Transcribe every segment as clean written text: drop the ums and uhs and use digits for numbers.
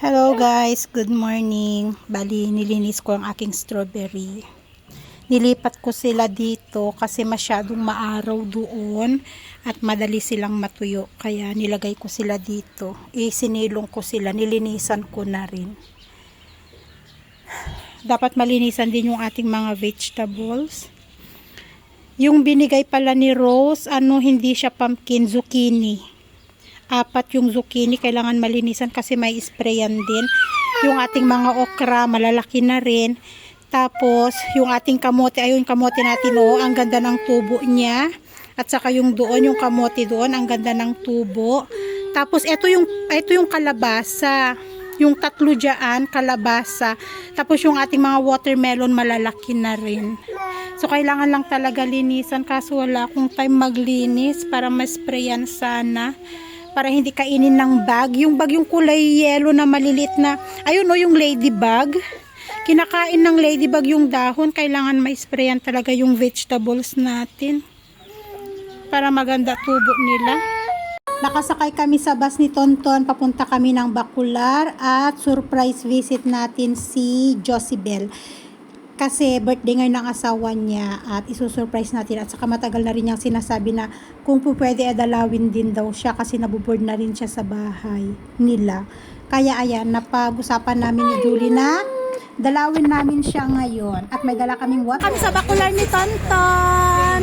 Hello guys, good morning. Bali, nilinis ko ang aking strawberry. Nilipat ko sila dito kasi masyadong maaraw doon at madali silang matuyo. Kaya nilagay ko sila dito. Sinilong ko sila, nilinisan ko na rin. Dapat malinisan din yung ating mga vegetables. Yung binigay pala ni Rose, hindi siya pumpkin, zucchini. 4 yung zucchini, kailangan malinisan kasi may sprayan din. Yung ating mga okra, malalaki na rin. Tapos, yung ating kamote, ayun kamote natin, ang ganda ng tubo niya. At saka yung doon, yung kamote doon, ang ganda ng tubo. Tapos, ito yung kalabasa. Yung 3 dyan, kalabasa. Tapos, yung ating mga watermelon, malalaki na rin. So, kailangan lang talaga linisan kaso wala akong time maglinis para ma-sprayan sana. Para hindi kainin ng bag. Yung bag yung kulay yellow na malilit na, ayun yung ladybug. Kinakain ng ladybug yung dahon. Kailangan ma-sprayan talaga yung vegetables natin. Para maganda tubo nila. Nakasakay kami sa bus ni Tonton. Papunta kami ng Bacolar. At surprise visit natin si Josibel. Kasi birthday ngayon ng asawa niya at isusurprise natin at saka matagal na rin niyang sinasabi na kung pwede dalawin din daw siya kasi nabuboard na rin siya sa bahay nila. Kaya ayan, napag-usapan namin ni Julie na dalawin namin siya ngayon at may dala kaming water. Kami sa Bacolar ni Tonton.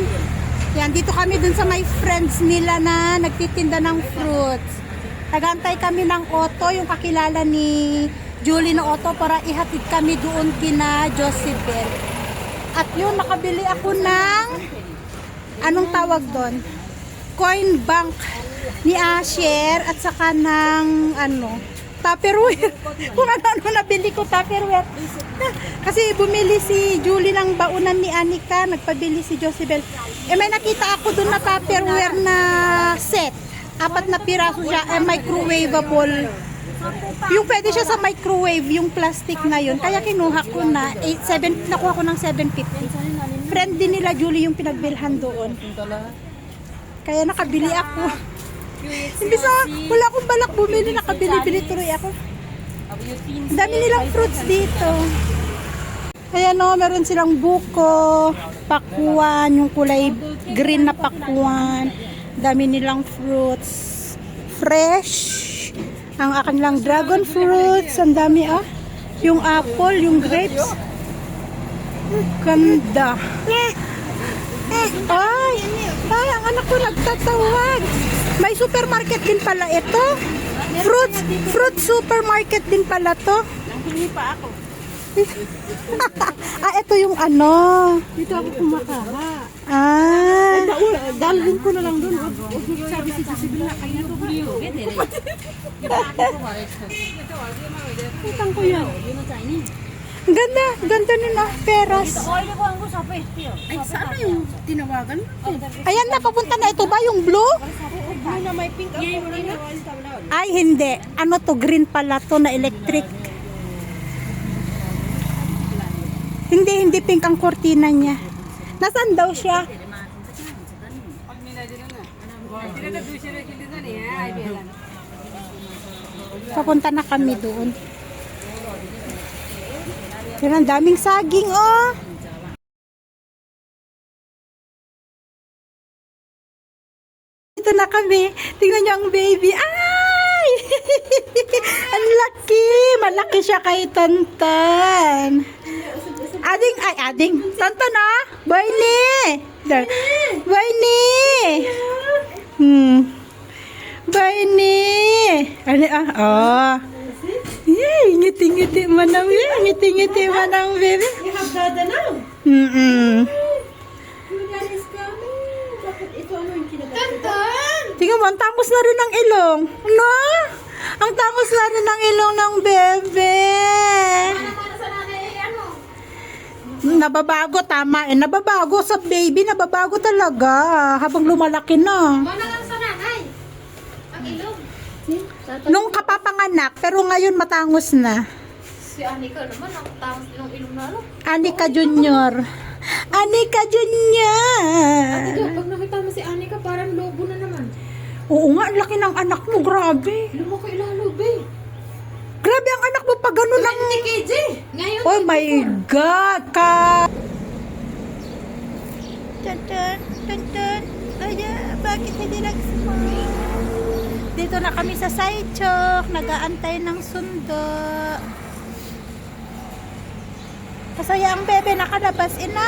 Yan, dito kami dun sa may friends nila na nagtitinda ng fruits. Nagantay kami ng auto, yung kakilala ni Julie na auto para ihatid kami doon kina Josibel. At yun, nakabili ako ng anong tawag doon? Coin bank ni Asher at saka ng Tupperware. Kung ano nabili ko, Tupperware. Kasi bumili si Julie ng baunan ni Anika, nagpabili si Josibel. May nakita ako doon na Tupperware na set. 4 na piraso siya, microwavable. Yung pwede siya sa microwave, yung plastic na yun. Kaya kinuha ko na, nakuha ko ng 750. Friend din nila Julie yung pinagbilhan doon. Kaya nakabili ako. Imbis na, wala akong balak bumili, nakabili-bili tuloy ako. Ang dami nilang fruits dito. Ayan meron silang buko, pakwan, yung kulay green na pakwan. Dami nilang fruits. Fresh. Ang akin lang dragon fruits, ang dami yung apple, yung grapes. Ganda. Ay, ang anak ko nagtatawag. May supermarket din pala ito. Fruit supermarket din pala to. Hindi pa ako. Ito yung Dito ako kumakaha. Dalhin ko na lang doon. Sabi si Josibel na kaya ito brio. Utang ko yan. Ganda nun peras. Ay, saan yung tinawagan? Ayan na, papunta na. Ito ba yung blue? Blue na may pink. Ay, hindi. Green pala to na electric. Hindi pink ang kortina niya. Nasaan daw siya? Papunta na kami doon. Yan, ang daming saging, Ito na kami. Tingnan niyo ang baby. Ay! Ang laki. Malaki siya kay Tantan. Ading. Tantan Barney. Barney. Barney. Yay, ngiti-ngiti manang baby. Ngiti-ngiti manang baby. You have dada now? Bakit ito yung kinagatan? Tingnan mo, ang tangos na rin ng ilong. Ang tangos na rin ng ilong ng bebe. Nababago, tama nababago sa baby, nababago talaga habang lumalaki na. Mana lang sa nanay? Ang ilong? Nung kapapanganak, pero ngayon matangos na. Si Anika naman, ang tangos ng ilong na lang. Anika Junior. Anika Junior. Pag nakita mo si Anika, parang lobo na naman. Oo nga, ang laki ng anak mo, grabe. Lumaki lalo, babe. Grabe ang Gumagano ng... 20 kg. Ngayon, Oh my God! Tantun, tantun. Ay, bakit hindi nag-smile? Dito na kami sa Saichok. Nag-aantay ng sundo. Kasaya ang bebe nakalabas. Ina!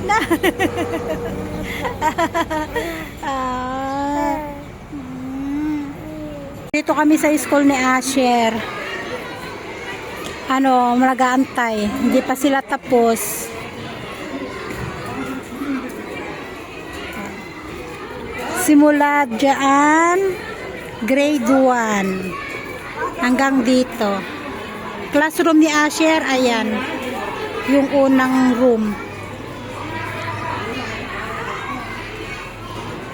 Na! Dito kami sa school ni Asher. Nag-aantay. Hindi pa sila tapos. Simula dyan, grade 1 hanggang dito. Classroom ni Asher, ayan, yung unang room.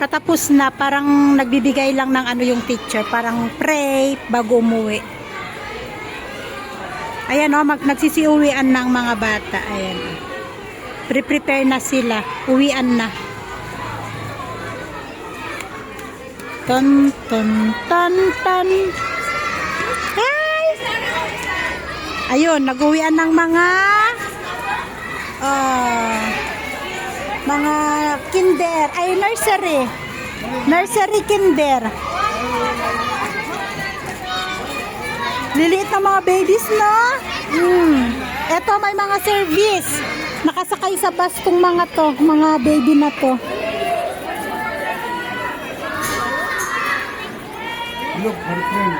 Katapos na, parang nagbibigay lang ng yung teacher, parang pray bago umuwi. Ayan nagsisiuwian ng mga bata. Ayan. Prepare na sila, uwian na. Ton ton ton ton. Hi! Ayun, nag-uwian ng mga kinder, nursery kinder. Liliit na mga babies, no? Eto, may mga service. Nakasakay sa bus tong mga baby na to. Look, her friend.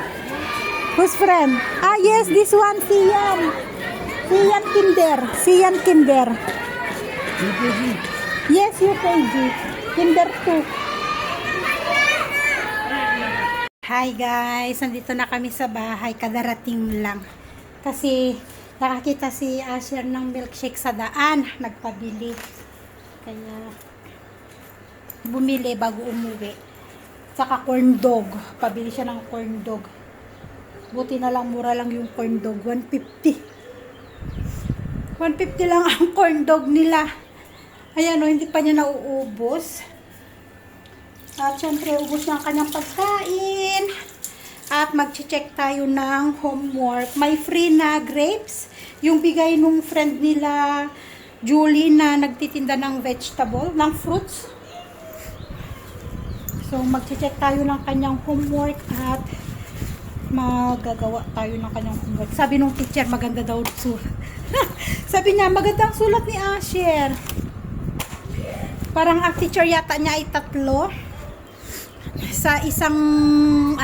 Whose friend? Ah, yes, this one, Sian. Sian Kinder. UKG. Yes, UKG. Kinder 2. Hi guys, nandito na kami sa bahay. Kadarating lang. Kasi nakakita si Asher ng milkshake sa daan. Nagpabili. Kaya bumili bago umuwi. Saka corn dog. Pabili siya ng corn dog. Buti na lang, mura lang yung corn dog. 150. 150 lang ang corn dog nila. Ayan hindi pa niya nauubos. At syempre, ubos niya ang kanyang pagkain. At mag-check tayo ng homework. May free na grapes. Yung bigay nung friend nila, Julie, na nagtitinda ng vegetable, ng fruits. So, mag-check tayo ng kanyang homework at magagawa tayo ng kanyang homework. Sabi nung teacher, maganda daw sulat. Sabi niya, magandang sulat ni Asher. Parang ang teacher yata niya ay 3. Sa isang, 3,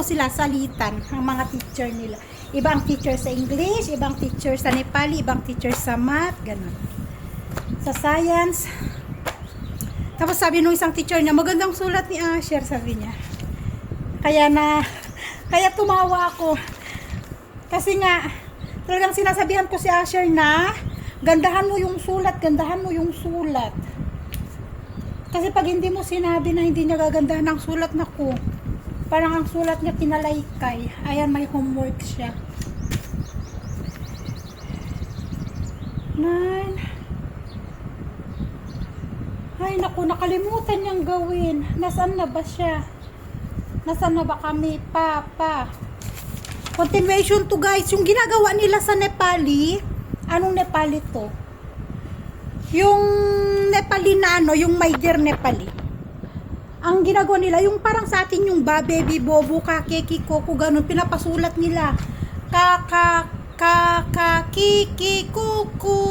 sila salitan, ang mga teacher nila. Ibang teacher sa English, ibang teacher sa Nepali, ibang teacher sa math, ganun. Sa science. Tapos sabi nung isang teacher niya, magandang sulat ni Asher, sabi niya. Kaya tumawa ako. Kasi nga, talagang sinasabihan ko si Asher na, gandahan mo yung sulat. Kasi pag hindi mo sinabi na hindi niya gagandahan ang sulat, naku, parang ang sulat niya kinalaykay. Ayan, may homework siya. 9. Ay, naku, nakalimutan niyang gawin. Nasaan na ba siya? Nasaan na ba kami? Papa. Continuation to guys. Yung ginagawa nila sa Nepali. Anong Nepali to? Yung Nepali na yung My Dear Nepali. Ang ginagawa nila, yung parang sa atin yung ba, baby, bobo, kakeki, koko, ganun. Pinapasulat nila. Kiki, kuku,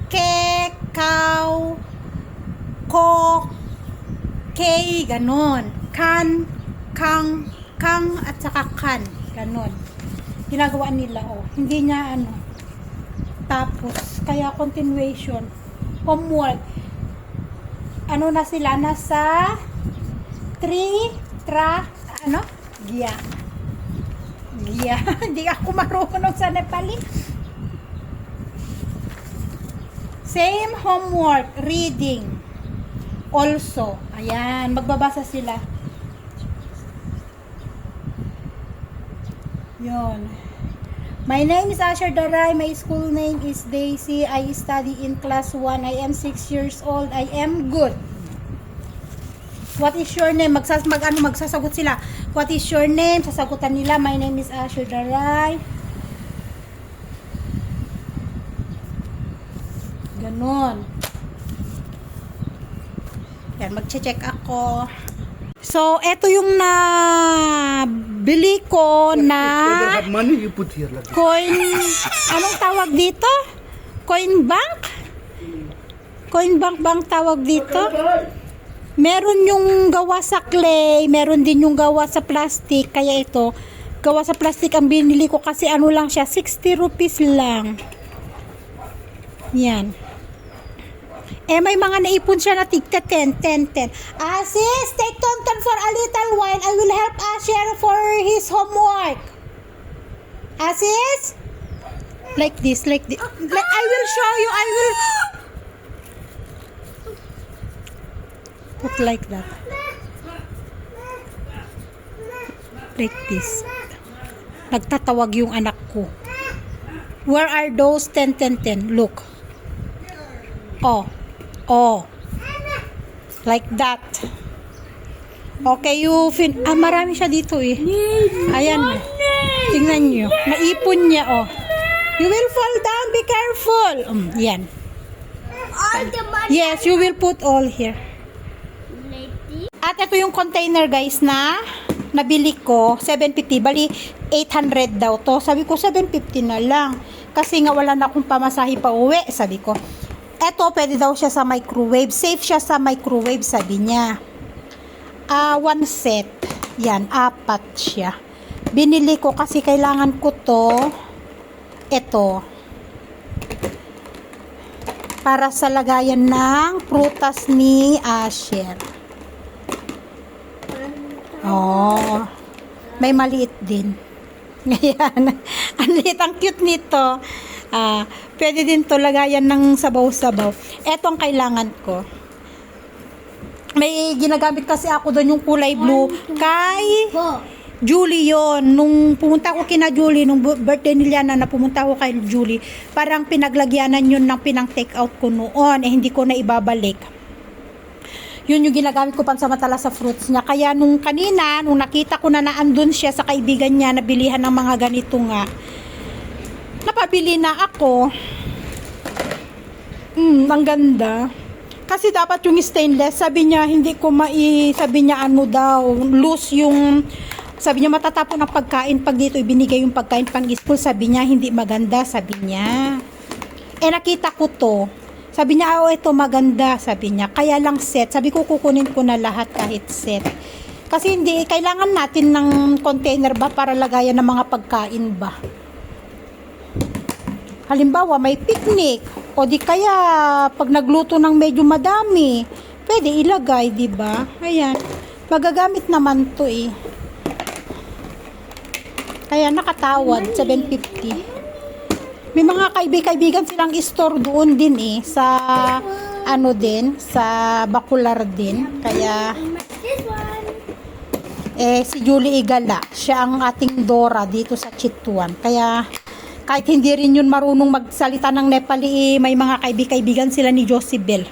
kekaw, ko, kay, ganon. Kan, kang, at saka kan. Ganon. Ginagawa nila, Hindi niya, Tapos, kaya continuation. Homework. Na sila? Nasa Gia. Hindi ako marunong sa Nepali. Same homework. Reading. Also. Ayan. Magbabasa sila. Yun. My name is Asher Daray. My school name is Daisy. I study in class 1. I am 6 years old. I am good. What is your name? Magsasagot sila. What is your name? Sasagutan nila. My name is Asher Daray. Ganon. Yan, magche-check ako. So, eto yung bili ko If you na have money, you put here like this. coin. Anong tawag dito? Coin bank? Coin bank bang tawag dito? Meron yung gawa sa clay, meron din yung gawa sa plastic. Kaya ito, gawa sa plastic ang binili ko kasi ano lang siya, 60 rupees lang. Yan. Eh, may mga naipon siya na tigta 10. Sis, take Tonton for a little while. I will help Asher for his homework. Sis? Like this. I will show you. I will put like that. Like this. Nagtatawag yung anak ko. Where are those 10? Look. Oh. Like that. Okay, marami siya dito eh. Ayan. Tingnan nyo. Naipon niya, oh. You will fall down. Be careful. Yan. Yes, you will put all here. At ito yung container, guys, na nabili ko. 750. Bali, 800 daw to. Sabi ko, 750 na lang. Kasi nga wala na akong pamasahe pa uwi. Sabi ko, eto, pwede daw siya sa microwave. Safe siya sa microwave, sabi niya. 1 set. Yan, 4 siya. Binili ko kasi kailangan ko to. Ito. Para sa lagayan ng prutas ni Asher. Oh. May maliit din. Ayan. Ang liit, ang cute nito. Pwede din to lagayan ng sabaw-sabaw. Eto ang kailangan ko. May ginagamit kasi ako doon yung kulay blue. Kay Julie yon. Nung pumunta ko kina Julie, nung birthday nila na pumunta ko kay Julie, parang pinaglagyanan yun ng pinang take out ko noon. Hindi ko na ibabalik. Yun yung ginagamit ko pansamantala sa fruits niya. Kaya nung kanina, nung nakita ko na naandun siya sa kaibigan niya, nabilihan ng mga ganito nga, napabili na ako. Ang ganda. Kasi dapat yung stainless, sabi niya, hindi ko sabi niya ano daw, loose yung, sabi niya matatapon ang pagkain pag dito ibinigay yung pagkain pang school, sabi niya hindi maganda, sabi niya. Eh nakita ko to. Sabi niya, ito maganda, sabi niya. Kaya lang set. Sabi ko, kukunin ko na lahat kahit set. Kasi hindi, kailangan natin ng container ba para lagayan ng mga pagkain ba? Halimbawa, may picnic. O di kaya, pag nagluto ng medyo madami, pwede ilagay, di ba? Ayan. Magagamit naman to eh. Kaya nakatawad, 750. May mga kaibigan silang store doon din eh. Sa, sa Bakular din. Kaya, si Julie Igala, siya ang ating Dora dito sa Chituan. Kaya, kahit hindi rin yun marunong magsalita ng Nepali, may mga kaibigan sila ni Josibel.